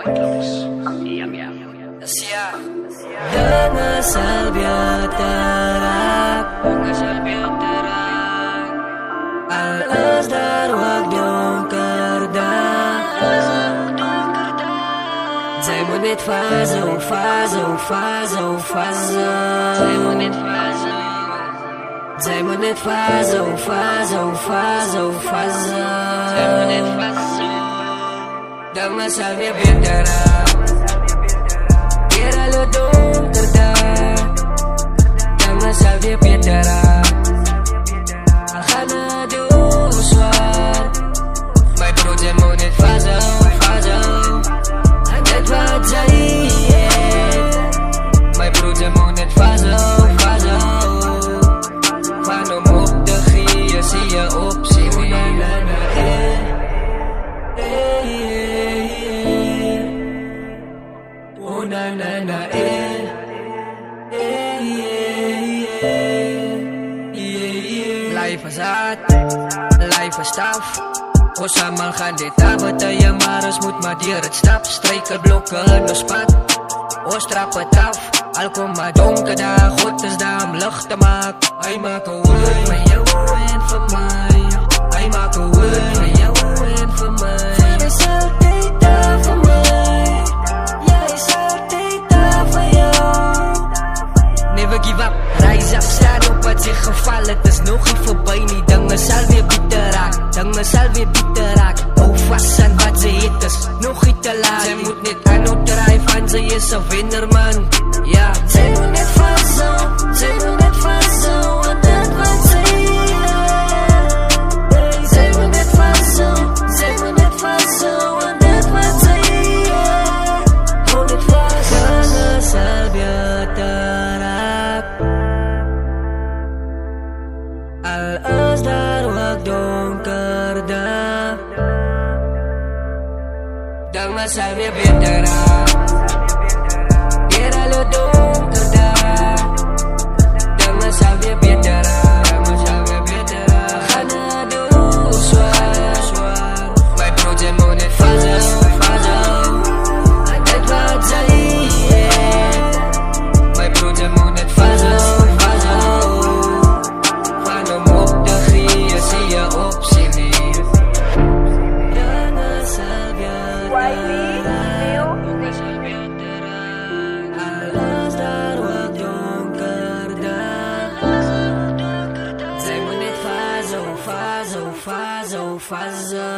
Dengan salvia terang, Al-Asdar wakdong kerdang. Zij moet net fazo, fazo, fazo, fazo. Zij moet net fazo. Zij moet net fazo, fazo, fazo, fazo. Zij moet net fazo. Dengan salvia terang, Quiero dong kerdang. Dengan salvia terang, Khana do swar. My project moet net fazo, fazo. Net wat zij my project moet net fazo, fazo. Van om op te gieren zie je op CV. Oh na na na Life is hard, life is tough. Ons allemaal gaan dit avontuur, maar ons moet maar deur het stap. Struikelblokke in ons pad, ons trap het af. Al kom maar donker daar, God is daar om licht te maak. Hy maak een way vir jou en vir my. Hy maak een way vir jou en vir my. Jy is altyd daar vir my. Jy is altyd daar vir jou. Never give up, rise up, staan op wat zich geval. Het is nog nie voorbij nie, dinge sal weer beter raak. Dinge sal weer beter raak. Hou vast aan wat sy het is, nog nie te laat. Sy moet net aan op draai van sy is een winner man. Ja, sy moet net fazo, sy moet net fazo. En dit wat sy sy moet net fazo, sy moet net fazo. En dit wat sy hou net fazo. Dinge sal beter raak. Al-Asdar wakdong kerdang. Dinge sal weer beter raak. Quiero dong kerdang. Dinge sal weer beter raak. Dinge sal weer beter raak. Khana do swar. My project moet net fazo, fazo. En dit wat sy my project moet net fazo, fazo. Van om op te gieren zie je op CV. Dinge sal weer Al-Asdar wakdong kerdang. Zij moet net fazo, fazo, fazo, fazo.